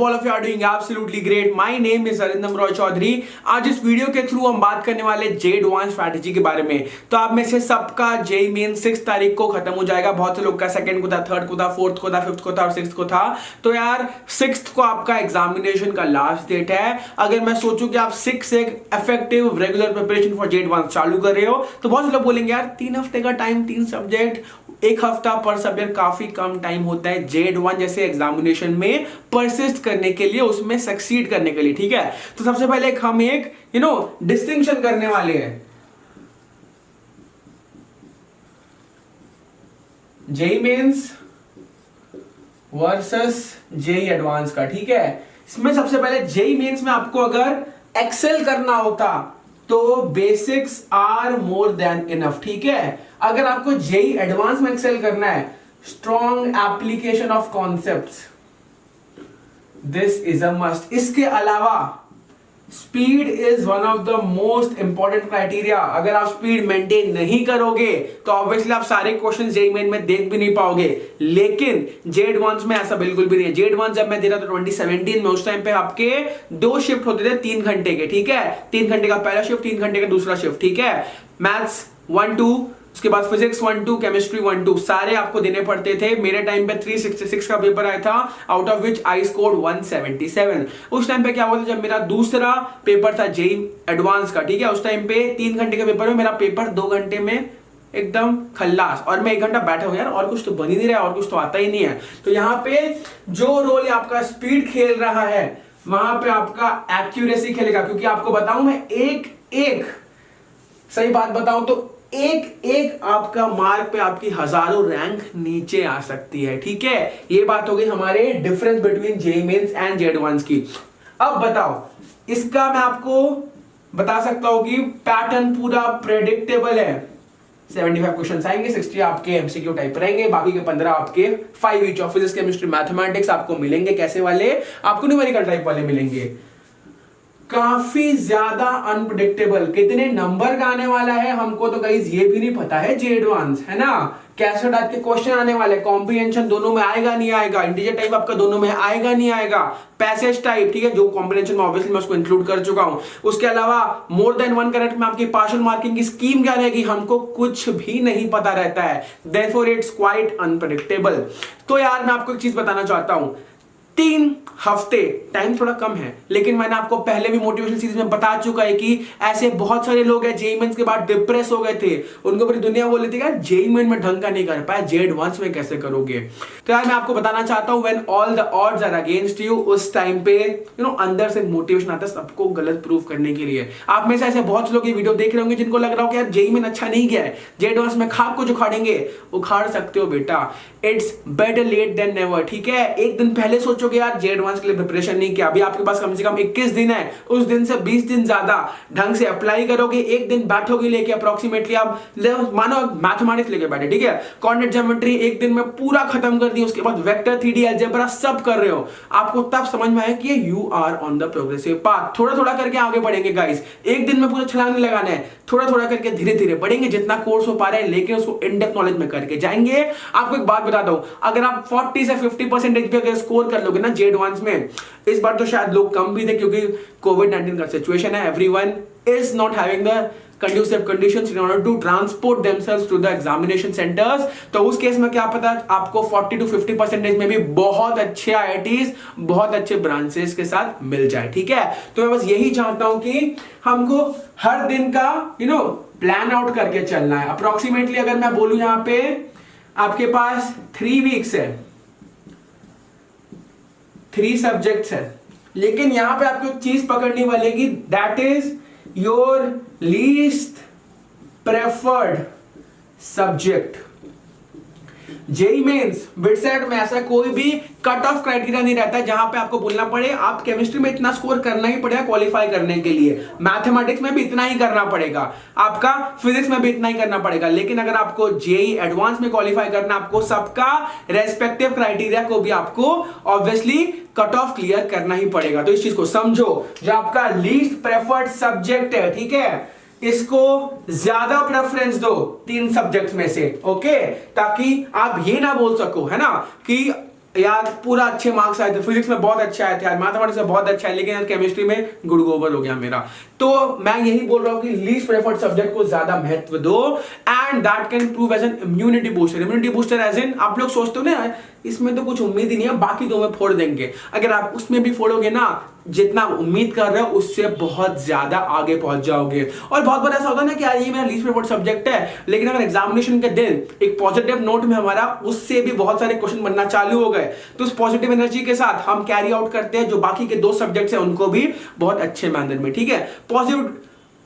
all of you are doing absolutely great. My name is Arindam Roy Chaudhary. आज इस video के through हम बात करने वाले जे एडवांस स्ट्रैटेजी के बारे में। तो आप में से सबका जेई मेन 6 तारीख को खत्म हो जाएगा। बहुत से लोग का सेकंड को था, थर्ड को था, फोर्थ को था, फिफ्थ को था और सिक्स्थ को था। तो यार 6th को आपका एग्जामिनेशन का लास्ट डेट है। अगर मैं सोचूं कि आप 6 से एक effective regular preparation for J advance चालू कर रहे हो तो बहुत से लोग बोलेंगे यार 3 हफ्ते का टाइम, 3 सब्जेक्ट, 1 हफ्ता पर सब्जेक्ट काफी कम टाइम होता है जे एडवांस जैसे एग्जामिनेशन में परसिस्ट करने के लिए, उसमें सक्सीड करने के लिए। ठीक है, तो सबसे पहले हम एक डिस्टिंक्शन करने वाले हैं JEE mains versus JEE advance का। ठीक है, इसमें सबसे पहले जेई मेंस में आपको अगर एक्सेल करना होता तो basics are more than enough. ठीक है, अगर आपको जेई एडवांस में एक्सेल करना है, strong application of concepts, this is a must. इसके अलावा speed is one of the most important criteria. अगर आप स्पीड मेंटेन नहीं करोगे तो ऑब्वियसली आप सारे क्वेश्चन जेई मेन में देख भी नहीं पाओगे। लेकिन जे एडवांस में ऐसा बिल्कुल भी नहीं है। जे एडवांस जब मैं दे रहा था 2017 में, उस टाइम पे आपके 2 शिफ्ट होते थे 3 घंटे के। ठीक है, 3 घंटे का पहला शिफ्ट, 3 घंटे का दूसरा शिफ्ट। ठीक है, मैथ्स 1-2, उसके बाद फिजिक्स 1-2, केमिस्ट्री 1-2 सारे आपको देने पड़ते थे। मेरे टाइम पे 366 का पेपर आया था, out of which I scored 177। उस टाइम पे क्या हुआ था, जब मेरा दूसरा पेपर था जेई एडवांस का, ठीक है, उस टाइम पे 3 घंटे का पेपर में मेरा पेपर 2 घंटे में एकदम खल्लास, और मैं 1 घंटा बैठा हूं यार, और कुछ तो बन ही नहीं रहा है, और कुछ तो आता ही नहीं है। तो यहाँ पे जो रोल आपका स्पीड खेल रहा है, वहां पे आपका एक्यूरेसी खेलेगा। क्योंकि आपको बताऊं मैं, एक सही बात बताऊं तो एक आपका मार्क पे आपकी हजारों रैंक नीचे आ सकती है। ठीक है, ये बात हो गई हमारे difference between JEE mains and J advance की। अब बताओ, इसका मैं आपको बता सकता हूं कि पैटर्न पूरा प्रेडिक्टेबल है। 75 क्वेश्चन आएंगे, 60 आपके एमसीक्यू टाइप रहेंगे, बाकी के 15 आपके 5 each of physics, chemistry, mathematics आपको मिलेंगे। कैसे वाले? आपको न्यूमेरिकल टाइप वाले मिलेंगे। काफी ज्यादा अनप्रेडिक्टेबल। कितने नंबर का आने वाला है हमको तो गाइस ये भी नहीं पता है जे एडवांस, है ना। कैसे टाइप के क्वेश्चन आने वाले, कॉम्प्रिहेंशन दोनों में आएगा नहीं आएगा, इंटीजर टाइप आपका दोनों में आएगा नहीं आएगा, पैसेज टाइप, ठीक है, जो कॉम्प्रिहेंशन में ऑब्वियसली मैं उसको इंक्लूड कर चुका हूं। उसके अलावा मोर देन 1 करेक्ट में आपकी पार्शियल मार्किंग की स्कीम क्या रहेगी, हमको कुछ भी नहीं पता रहता है। Therefore it's quite unpredictable. तो यार मैं आपको एक चीज बताना चाहता हूं, 3 हफ्ते टाइम थोड़ा कम है, लेकिन मैंने आपको पहले भी मोटिवेशन सीरीज में बता चुका है कि ऐसे बहुत सारे लोग हैं जेईई मेंस के बाद डिप्रेस हो गए थे। उनको पूरी दुनिया बोल रही थी यार जेईई मेन में ढंग का नहीं कर पाया, जे एडवांस में कैसे करोगे। तो यार मैं आपको बताना चाहता हूं, when all the odds are against you, उस टाइम पे अंदर से मोटिवेशन आता है सबको गलत प्रूफ करने के लिए। आप में से ऐसे बहुत से लोग ये वीडियो देख रहे होंगे जिनको लग रहा हो कि यार जेईई मेन अच्छा नहीं गया है, जे एडवांस में खाक को जो उखाड़ेंगे उखाड़ सकते हो बेटा। It's better late than never. ठीक है, एक दिन पहले सोचोगे यार जे एडवांस के लिए प्रिपरेशन नहीं किया, अभी आपके पास कम से कम 21 दिन है, उस दिन से 20 दिन ज्यादा ढंग से अप्लाई करोगे, एक दिन बैठोगे लेके अप्रोक्सीमेटली, आप मानो मैथमेटिक्स लेके बैठे, ठीक है, कोऑर्डिनेट ज्योमेट्री एक दिन में पूरा खत्म कर दी, उसके बाद वेक्टर 3D अलजेब्रा सब कर रहे हो, आपको तब समझ में आया कि you are on the progressive path. थोड़ा थोड़ा करके आगे बढ़ेंगे गाइस, एक दिन में पूरा छलांग नहीं लगाना है, थोड़ा थोड़ा करके धीरे धीरे बढ़ेंगे, जितना कोर्स हो पा रहे हैं, लेकिन उसको इन डेप्थ नॉलेज में करके जाएंगे। आपको एक बात बताता हूं, अगर आप 40 से 50% पे अगर स्कोर कर लोगे ना जे एडवांस में, इस बार तो शायद लोग कम भी थे क्योंकि कोविड-19 का सिचुएशन है, everyone is not having the conducive conditions in order to transport themselves to the examination centers। तो उस केस में क्या पता आपको 40 to 50% में भी बहुत अच्छे IITs, बहुत अच्छे ब्रांचेस के साथ मिल जाए। ठीक है, तो मैं बस यही चाहता हूं कि हमको हर दिन का प्लान आउट करके चलना है। अप्रोक्सीमेटली अगर मैं बोलूं, यहां पे आपके पास 3 वीक्स है, 3 सब्जेक्ट्स है, लेकिन यहां पे आपको चीज पकड़नी वालेगी, that is your least preferred subject. JEE Mains BITSAT में ऐसा कोई भी कट ऑफ क्राइटेरिया नहीं रहता है जहां पे आपको बोलना पड़े आप केमिस्ट्री में इतना स्कोर करना ही पड़ेगा क्वालिफाई करने के लिए, मैथमेटिक्स में भी इतना ही करना पड़ेगा, आपका फिजिक्स में भी इतना ही करना पड़ेगा। लेकिन अगर आपको जेईई एडवांस में क्वालिफाई करना, आपको सबका रेस्पेक्टिव क्राइटेरिया को भी आपको ऑब्वियसली कट ऑफ क्लियर करना ही पड़ेगा। तो इस चीज को समझो, जो आपका लीस्ट प्रेफर्ड सब्जेक्ट है, ठीक है, इसको ज्यादा प्रेफरेंस दो 3 सब्जेक्ट्स में से, ओके, ताकि आप ये ना बोल सको, है ना, कि यार पूरा अच्छे मार्क्स आए थे, फिजिक्स में बहुत अच्छे आए थे यार, मैथमेटिक्स में बहुत अच्छा है, लेकिन यार केमिस्ट्री में गुड़ गोबर हो गया मेरा। तो मैं यही बोल रहा हूं कि लीस्ट प्रेफर्ड सब्जेक्ट को ज्यादा महत्व दो, and that can prove as an immunity booster. Immunity booster as in, आप लोग सोचते हो ना इसमें तो कुछ उम्मीद ही नहीं है, बाकी दो में फोड़ देंगे, अगर आप उसमें भी फोड़ोगे ना, जितना उम्मीद कर रहे हो उससे बहुत ज्यादा आगे पहुंच जाओगे। और बहुत बार ऐसा होता है ना कि यार ये मेरा लीस्ट प्रेफर्ड सब्जेक्ट है, लेकिन अगर एग्जामिनेशन के दिन एक पॉजिटिव नोट में हमारा उससे भी बहुत सारे क्वेश्चन बनना चालू हो गए, तो उस पॉजिटिव एनर्जी के साथ हम कैरी आउट करते हैं जो बाकी के दो सब्जेक्ट्स हैं उनको भी बहुत अच्छे मैनर में, ठीक है।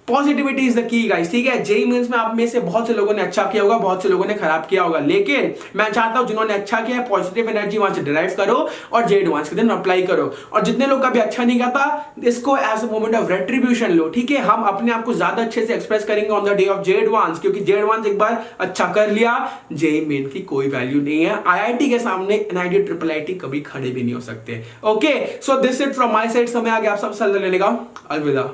Positivity is the key guys, ठीक है। जेईई मेंस में आप में से बहुत से लोगों ने अच्छा किया होगा, बहुत से लोगों ने खराब किया होगा, लेकिन मैं चाहता हूं जिन्होंने अच्छा किया है पॉजिटिव एनर्जी वहां से डिराइव करो और जेईई एडवांस के दिन अप्लाई करो, और जितने लोग का भी अच्छा नहीं करता इसको as a moment of retribution लो, ठीक है। हम अपने आप को ज्यादा अच्छे से एक्सप्रेस करेंगे on the day of JEE advance, क्योंकि जेईई एडवांस एक बार अच्छा कर लिया, जेईई मेन की कोई वैल्यू नहीं है। आईआईटी के सामने एनआईटी ट्रिपल आईटी कभी खड़े भी नहीं हो सकते। Okay, so this it from my side. समय आ गया आप सब सलाह लेने का। अलविदा।